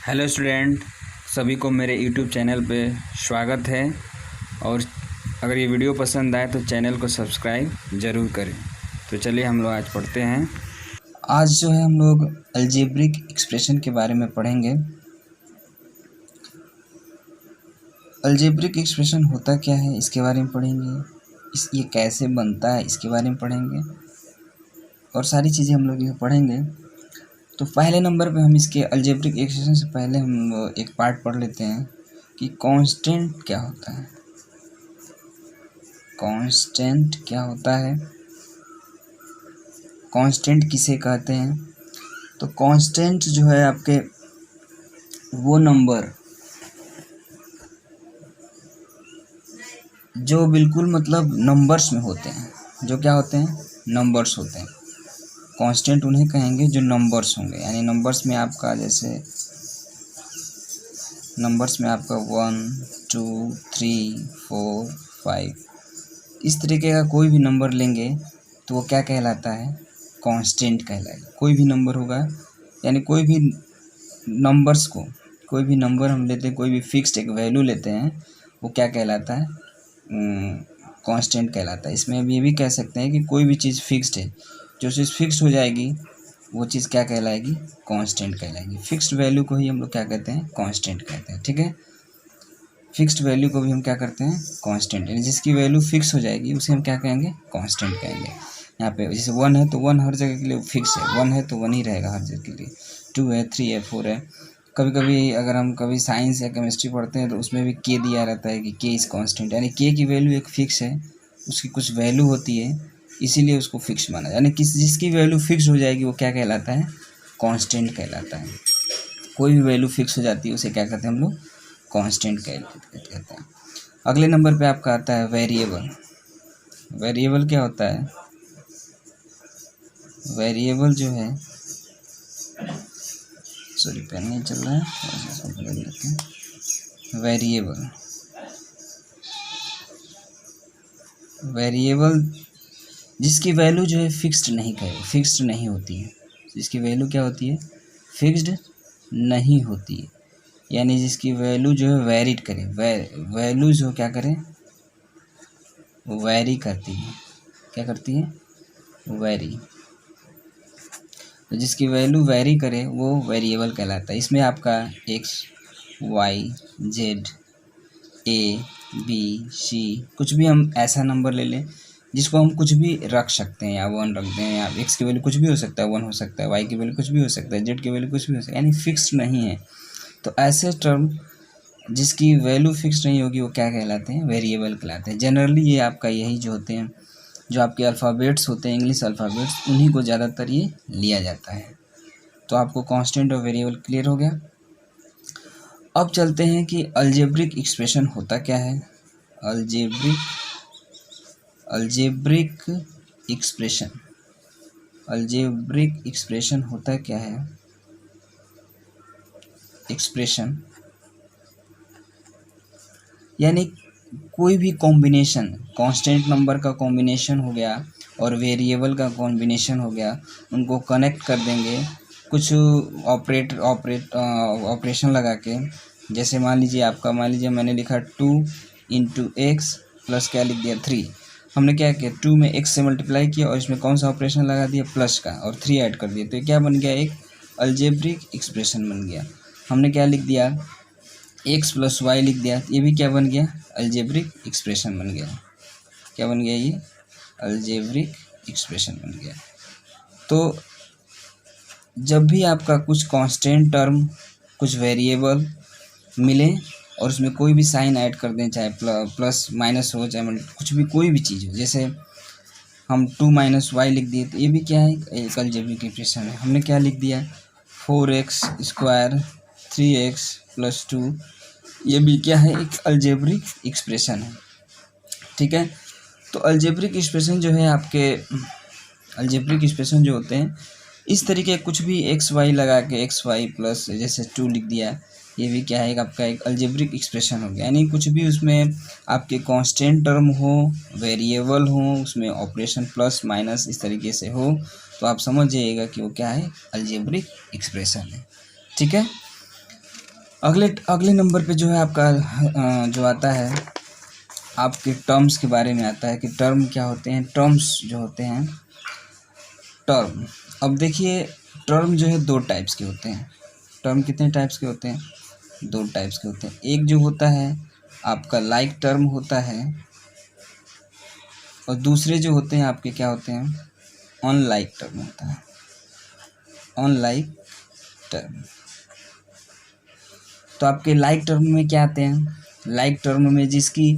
Hello student, सभी को मेरे यूट्यूब चैनल पे स्वागत है। और अगर ये वीडियो पसंद आए तो चैनल को सब्सक्राइब ज़रूर करें। तो चलिए हम लोग आज पढ़ते हैं। आज जो है हम लोग अलजेब्रिक एक्सप्रेशन के बारे में पढ़ेंगे। अलजेब्रिक एक्सप्रेशन होता क्या है इसके बारे में पढ़ेंगे, ये कैसे बनता है इसके बारे में पढ़ेंगे और सारी चीज़ें हम लोग ये पढ़ेंगे। तो पहले नंबर पे हम इसके अलजेब्रिक एक्सप्रेशन से पहले हम एक पार्ट पढ़ लेते हैं कि कांस्टेंट क्या होता है। कांस्टेंट क्या होता है, कांस्टेंट किसे कहते हैं। तो कांस्टेंट जो है आपके वो नंबर जो बिल्कुल मतलब नंबर्स में होते हैं, जो क्या होते हैं, नंबर्स होते हैं। कांस्टेंट उन्हें कहेंगे जो नंबर्स होंगे, यानी नंबर्स में आपका जैसे नंबर्स में आपका 1 2 3 4 5 इस तरीके का कोई भी नंबर लेंगे तो वो क्या कहलाता है, कांस्टेंट कहलाएगा। कोई भी नंबर होगा, यानी कोई भी नंबर्स को, कोई भी नंबर हम लेते हैं, कोई भी फिक्स्ड एक वैल्यू लेते हैं, वो क्या कहलाता है, कांस्टेंट कहलाता है। इसमें अब ये भी कह सकते हैं कि कोई भी चीज़ फिक्स्ड है, जो चीज़ फिक्स्ड हो जाएगी वो चीज़ क्या कहलाएगी, कांस्टेंट कहलाएगी। फिक्स्ड वैल्यू को ही हम लोग क्या कहते हैं, कांस्टेंट कहते हैं। ठीक है, फिक्स्ड वैल्यू को भी हम क्या करते हैं, कांस्टेंट, यानी जिसकी वैल्यू फिक्स हो जाएगी उसे हम क्या कहेंगे, कांस्टेंट कहेंगे। यहाँ पे जैसे 1 है तो 1 हर जगह के लिए फिक्स है, 1 है तो 1 ही रहेगा हर जगह के लिए। 2 है, 3 है, 4 है। कभी कभी अगर हम कभी साइंस या केमिस्ट्री पढ़ते हैं तो उसमें भी के दिया रहता है कि के इज़ कांस्टेंट, यानी के की वैल्यू एक फिक्स है, उसकी कुछ वैल्यू होती है, इसीलिए उसको फिक्स माना, यानी जिसकी वैल्यू फिक्स हो जाएगी वो क्या कहलाता है, कांस्टेंट कहलाता है। कोई भी वैल्यू फिक्स हो जाती है उसे क्या कहते हैं हम लोग, कांस्टेंट कहते हैं। अगले नंबर पे आपका आता है वेरिएबल। वेरिएबल क्या होता है, वेरिएबल जो है, सॉरी पेन नहीं चल रहा है, बदल लेते हैं। वेरिएबल, वेरिएबल जिसकी वैल्यू जो है फिक्स्ड नहीं होती है, जिसकी वैल्यू क्या होती है, फिक्स्ड नहीं होती है, यानी जिसकी वैल्यू जो है वैरिड करे, वैल्यू जो क्या करे, वो वैरी करती है। क्या करती है, वैरी। तो जिसकी वैल्यू वैरी करे वो वेरिएबल कहलाता है। इसमें आपका x y z a b c कुछ भी हम ऐसा नंबर ले लें जिसको हम कुछ भी रख सकते हैं, या 1 रख दें, या एक्स की वैल्यू कुछ भी हो सकता है, 1 हो सकता है, वाई की वैल्यू कुछ भी हो सकता है, जेड की वैल्यू कुछ भी हो सकता है, यानी फिक्स्ड नहीं है। तो ऐसे टर्म जिसकी वैल्यू फिक्स नहीं होगी वो क्या कहलाते हैं, वेरिएबल कहलाते हैं। जनरली ये आपका यही जो होते हैं, जो आपके अल्फ़ाबेट्स होते हैं, इंग्लिश अल्फ़ाबेट्स, उन्हीं को ज़्यादातर ये लिया जाता है। तो आपको कांस्टेंट और वेरिएबल क्लियर हो गया। अब चलते हैं कि अलजेब्रिक एक्सप्रेशन होता क्या है। अलजेब्रिक एक्सप्रेशन, अलजेब्रिक एक्सप्रेशन होता क्या है। एक्सप्रेशन यानी कोई भी कॉम्बिनेशन, कांस्टेंट नंबर का कॉम्बिनेशन हो गया और वेरिएबल का कॉम्बिनेशन हो गया, उनको कनेक्ट कर देंगे कुछ ऑपरेशन लगा के। जैसे मान लीजिए मैंने लिखा 2 इंटू एक्स प्लस क्या लिख दिया 3। हमने क्या किया, 2 में x से मल्टीप्लाई किया और इसमें कौन सा ऑपरेशन लगा दिया, प्लस का, और 3 ऐड कर दिया, तो ये क्या बन गया, एक अलजेब्रिक एक्सप्रेशन बन गया। हमने क्या लिख दिया, एक्स प्लस वाई लिख दिया, ये भी क्या बन गया, अलजेब्रिक एक्सप्रेशन बन गया। क्या बन गया, ये अलजेब्रिक एक्सप्रेशन बन गया। तो जब भी आपका कुछ कांस्टेंट टर्म, कुछ वेरिएबल मिले और उसमें कोई भी साइन ऐड कर दें, चाहे प्लस माइनस हो, चाहे कुछ भी, कोई भी चीज़ हो, जैसे हम 2 माइनस वाई लिख दिए, तो ये भी क्या है, एक अलजेब्रिक एक्सप्रेशन है। हमने क्या लिख दिया, 4x स्क्वायर 3x प्लस 2, ये भी क्या है, एक अलजेब्रिक एक्सप्रेशन है। ठीक है, तो अलजेब्रिक एक्सप्रेशन जो है आपके, अलजेब्रिक एक्सप्रेशन जो होते हैं इस तरीके, कुछ भी एक्स वाई लगा के, एक्स वाई प्लस जैसे 2 लिख दिया, ये भी क्या है, आपका एक अलजेब्रिक एक्सप्रेशन हो गया। यानी कुछ भी उसमें आपके कांस्टेंट टर्म हो, वेरिएबल हो, उसमें ऑपरेशन प्लस माइनस इस तरीके से हो, तो आप समझ जाइएगा कि वो क्या है, अलजेब्रिक एक्सप्रेशन है। ठीक है, अगले अगले नंबर पे जो है आपका जो आता है आपके टर्म्स के बारे में आता है कि टर्म क्या होते हैं। टर्म्स जो होते हैं टर्म, अब देखिए टर्म जो है दो टाइप्स के होते हैं। टर्म कितने टाइप्स के होते हैं? दो टाइप्स के होते हैं। एक जो होता है आपका लाइक टर्म होता है और दूसरे जो होते हैं आपके क्या होते हैं? अनलाइक टर्म होता है। Unlike term. तो आपके लाइक टर्म में क्या आते हैं? लाइक टर्म में जिसकी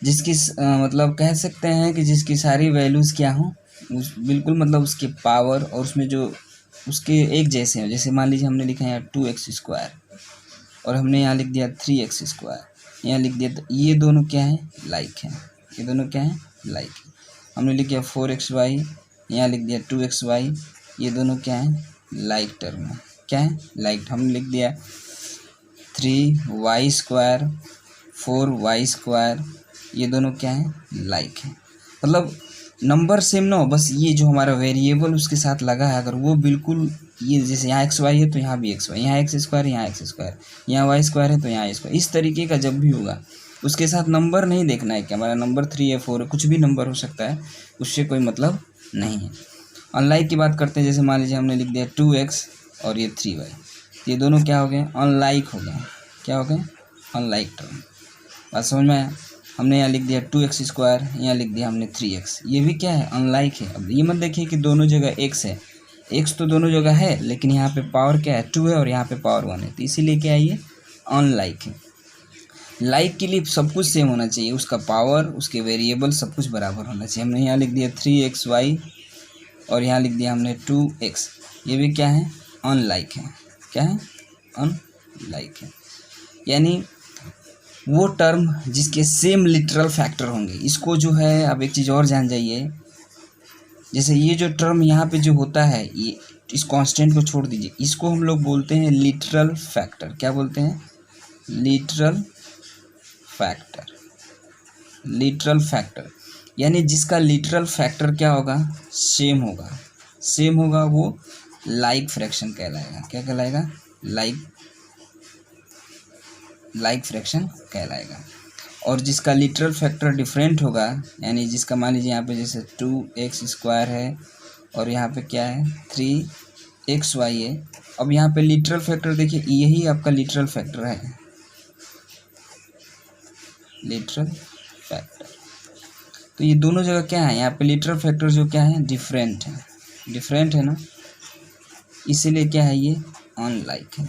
मतलब कह सकते हैं कि जिसकी सारी वैल्यूज़ क्या हों, उस बिल्कुल मतलब उसके पावर और उसमें जो उसके एक जैसे हैं। जैसे मान लीजिए हमने लिखा है यहाँ 2x² और हमने यहाँ लिख दिया 3x², यहाँ लिख दिया, तो ये दोनों क्या है? लाइक हैं। ये दोनों क्या है? लाइक है। हमने लिख दिया 4xy, यहाँ लिख दिया 2xy, ये दोनों क्या है? लाइक टर्म है। क्या है? लाइक। हमने लिख दिया 3y², 4y², ये दोनों क्या है? लाइक है। मतलब नंबर सेम ना हो, बस ये जो हमारा वेरिएबल उसके साथ लगा है, अगर वो बिल्कुल ये जैसे यहाँ xy है तो यहाँ भी xy, यहाँ x², यहाँ x², यहाँ y² है तो यहाँ y², इस तरीके का जब भी होगा उसके साथ नंबर नहीं देखना है कि हमारा नंबर 3 है 4 है, कुछ भी नंबर हो सकता है, उससे कोई मतलब नहीं है। अनलाइक की बात करते हैं, जैसे मान लीजिए हमने लिख दिया 2x और ये 3y, ये दोनों क्या हो गए? अनलाइक हो गए। क्या हो गए? Unlike term. बात समझ में आया? हमने यहाँ लिख दिया 2x², यहाँ लिख दिया हमने 3x, ये भी क्या है? अनलाइक है। अब ये मत देखिए कि दोनों जगह x है, x तो दोनों जगह है, लेकिन यहाँ पे पावर क्या है? 2 है और यहाँ पे पावर 1 है, तो इसीलिए क्या है? ये अनलाइक है। लाइक के लिए सब कुछ सेम होना चाहिए, उसका पावर, उसके वेरिएबल सब कुछ बराबर होना चाहिए। हमने यहाँ लिख दिया 3xy और यहाँ लिख दिया हमने 2x, ये भी क्या है? अनलाइक है। क्या है? अनलाइक है। यानी वो टर्म जिसके सेम लिटरल फैक्टर होंगे। इसको जो है, अब एक चीज़ और जान जाइए, जैसे ये जो टर्म यहाँ पे जो होता है, ये इस कांस्टेंट को छोड़ दीजिए, इसको हम लोग बोलते हैं लिटरल फैक्टर। क्या बोलते हैं? Literal factor. लिटरल फैक्टर यानी जिसका लिटरल फैक्टर क्या होगा? सेम होगा। सेम होगा वो लाइक फ्रैक्शन कहलाएगा। क्या कहलाएगा? लाइक फ्रैक्शन कहलाएगा। और जिसका लिटरल फैक्टर डिफरेंट होगा, यानी जिसका मान लीजिए यहाँ पे जैसे 2x² है और यहाँ पे क्या है? 3xy है। अब यहाँ पे लिटरल फैक्टर देखिए, यही आपका लिटरल फैक्टर है। लिटरल फैक्टर, तो ये दोनों जगह क्या है? यहाँ पे लिटरल फैक्टर जो क्या है? डिफरेंट है। डिफरेंट है ना, इसीलिए क्या है? ये अनलाइक है।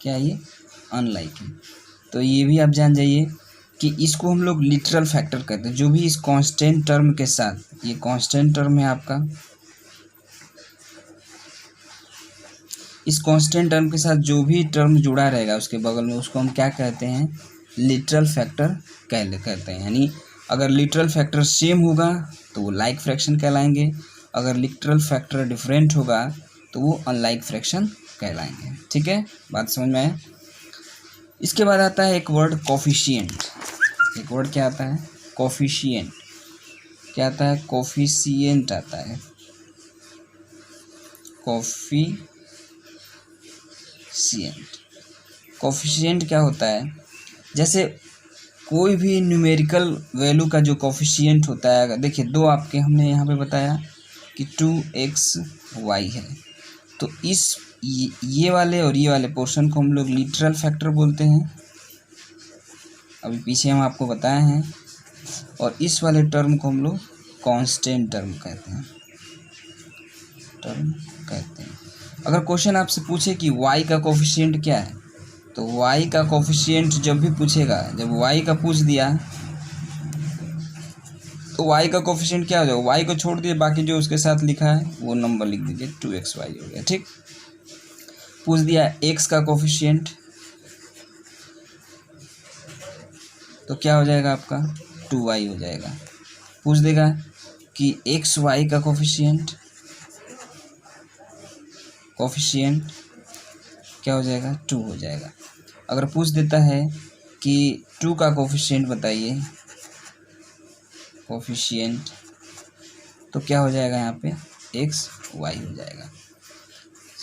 क्या है? ये अनलाइक है। तो ये भी आप जान जाइए कि इसको हम लोग लिटरल फैक्टर कहते हैं। जो भी इस कांस्टेंट टर्म के साथ, ये कांस्टेंट टर्म है आपका, इस कांस्टेंट टर्म के साथ जो भी टर्म जुड़ा रहेगा उसके बगल में, उसको हम क्या कहते हैं? लिटरल फैक्टर कहते हैं। यानी अगर लिटरल फैक्टर सेम होगा तो वो लाइक फ्रैक्शन कहलाएंगे, अगर लिटरल फैक्टर डिफरेंट होगा तो वो अनलाइक फ्रैक्शन कहलाएंगे। ठीक है, बात समझ में आया? इसके बाद आता है एक वर्ड कोफिशिएंट। एक वर्ड क्या आता है? कोफिशिएंट। क्या आता है? कोफिशिएंट आता है। कोफिशिएंट क्या होता है? जैसे कोई भी न्यूमेरिकल वैल्यू का जो कोफिशिएंट होता है, देखिए दो आपके हमने यहाँ पे बताया कि 2xy है, तो इस ये वाले और ये वाले पोर्शन को हम लोग लिटरल फैक्टर बोलते हैं, अभी पीछे हम आपको बताए हैं। और इस वाले टर्म को हम लोग कांस्टेंट टर्म कहते हैं। अगर क्वेश्चन आपसे पूछे कि y का कोफिशिएंट क्या है, तो y का कोफिशिएंट जब भी पूछेगा, जब y का पूछ दिया तो y का कोफिशिएंट क्या हो जाएगा? y को छोड़ दिए, बाकी जो उसके साथ लिखा है वो नंबर लिख दीजिए, 2xy हो गया। ठीक, पूछ दिया x का कोफिशिएंट, तो क्या हो जाएगा आपका? 2y हो जाएगा। पूछ देगा कि xy का कोफिशिएंट क्या हो जाएगा? 2 हो जाएगा। अगर पूछ देता है कि 2 का कोफिशिएंट बताइए, कोफिशिएंट, तो क्या हो जाएगा? यहाँ पे xy हो जाएगा।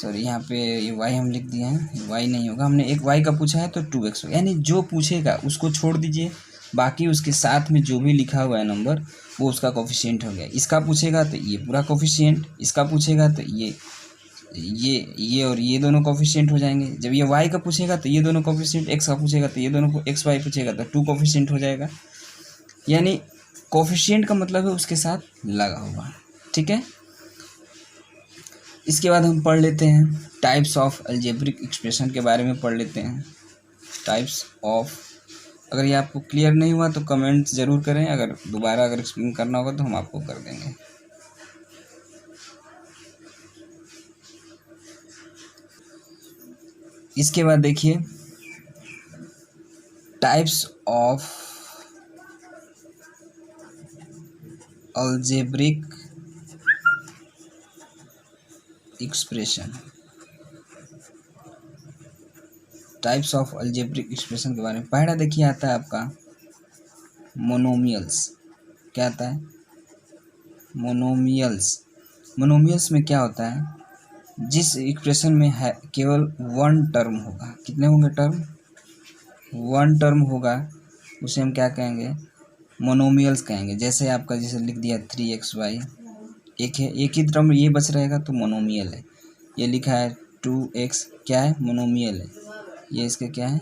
सॉरी यहाँ पे ये वाई हम लिख दिए हैं, वाई नहीं होगा, हमने एक वाई का पूछा है तो 2x होगा, यानी जो पूछेगा उसको छोड़ दीजिए, बाकी उसके साथ में जो भी लिखा हुआ है नंबर वो उसका कोफिशिएंट हो गया। इसका पूछेगा तो ये पूरा कोफिशिएंट, इसका पूछेगा तो ये और ये दोनों कोफिशिएंट हो जाएंगे। जब ये y का पूछेगा तो ये दोनों कोफिशिएंट, x का पूछेगा तो ये दोनों को, x y पूछेगा तो 2 कोफिशिएंट हो जाएगा। यानी कोफिशिएंट का मतलब है उसके साथ लगा हुआ, ठीक है। इसके बाद हम पढ़ लेते हैं टाइप्स ऑफ अलजेब्रिक एक्सप्रेशन के बारे में पढ़ लेते हैं। टाइप्स ऑफ, अगर ये आपको क्लियर नहीं हुआ तो कमेंट ज़रूर करें, अगर दोबारा अगर एक्सप्लेन करना होगा तो हम आपको कर देंगे। इसके बाद देखिए types of algebraic expression, types of algebraic expression के बारे में पहला देखिए आता है आपका मोनोमियल्स। क्या आता है? मोनोमियल्स। मोनोमियल्स में क्या होता है, जिस एक्सप्रेशन में है केवल वन टर्म होगा, कितने होंगे टर्म? वन टर्म होगा, उसे हम क्या कहेंगे? मोनोमियल्स कहेंगे। जैसे आपका जैसे लिख दिया 3xy, एक है, एक ही टर्म ये बच रहेगा तो मोनोमियल है। ये लिखा है 2x, क्या है? मोनोमियल है। ये इसके क्या है?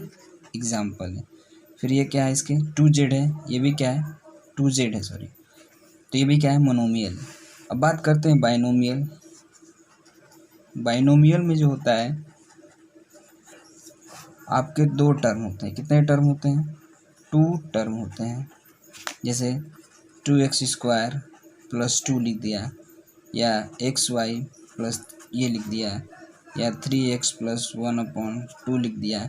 एग्जाम्पल है। फिर ये क्या है? इसके 2z है, ये भी क्या है? 2z है, सॉरी, तो ये भी क्या है? मोनोमियल। अब बात करते हैं बाइनोमियल। बाइनोमियल में जो होता है आपके दो टर्म होते हैं। कितने टर्म होते हैं? 2 टर्म होते हैं। जैसे 2x² प्लस 2 लिख दिया, या xy प्लस ये लिख दिया, या 3x प्लस 1/2 लिख दिया।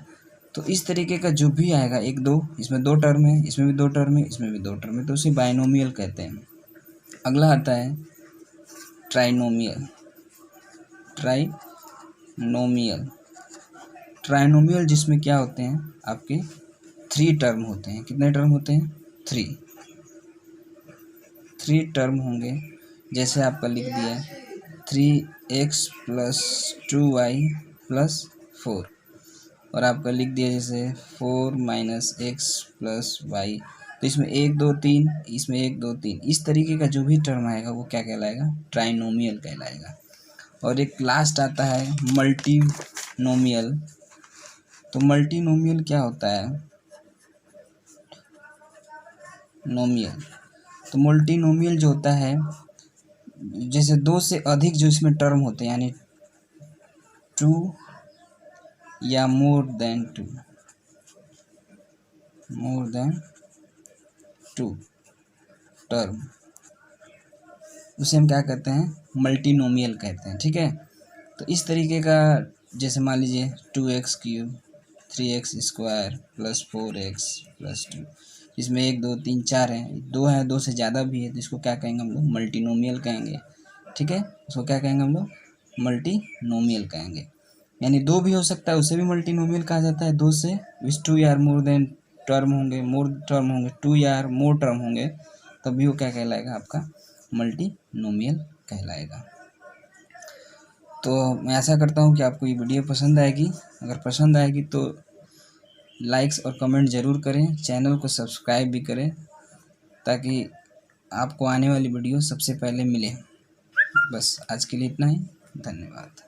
तो इस तरीके का जो भी आएगा, एक दो, इसमें 2 टर्म है, इसमें भी 2 टर्म है, इसमें भी 2 टर्म है, तो उसे बाइनोमियल कहते हैं। अगला आता है ट्राइनोमियल। ट्राइनोमियल, ट्राइनोमियल जिसमें क्या होते हैं आपके 3 टर्म होते हैं। कितने टर्म होते हैं? 3 टर्म होंगे। जैसे आपका लिख दिया 3x प्लस 2y प्लस 4, और आपका लिख दिया जैसे 4 माइनस x प्लस वाई, तो इसमें 1 2 3, इसमें 1 2 3, इस तरीके का जो भी टर्म आएगा वो क्या कहलाएगा? ट्राइनोमियल कहलाएगा। और एक लास्ट आता है मल्टीनोमियल। तो मल्टीनोमियल क्या होता है? नोमियल, तो मल्टीनोमियल जो होता है, जैसे 2 से अधिक जो इसमें टर्म होते हैं, यानी 2 या मोर देन 2 टर्म, उसे हम क्या कहते हैं? मल्टीनोमियल कहते हैं, ठीक है। तो इस तरीके का, जैसे मान लीजिए 2x³ 3x² plus 4x plus 2, इसमें 1 2 3 4 है, 2 है, 2 से ज़्यादा भी है, तो इसको क्या कहेंगे हम लोग? मल्टीनोमियल कहेंगे, ठीक है। इसको क्या कहेंगे हम लोग? मल्टीनोमियल कहेंगे। यानी 2 भी हो सकता है, उसे भी मल्टीनोमियल कहा जाता है। 2 से 2 या मोर देन टर्म होंगे, 2 या मोर टर्म होंगे, तब भी वो क्या कहलाएगा? आपका मल्टीनोमियल कहलाएगा। तो मैं आशा करता हूँ कि आपको ये वीडियो पसंद आएगी। अगर पसंद आएगी तो लाइक्स और कमेंट ज़रूर करें, चैनल को सब्सक्राइब भी करें, ताकि आपको आने वाली वीडियो सबसे पहले मिले। बस आज के लिए इतना ही, धन्यवाद।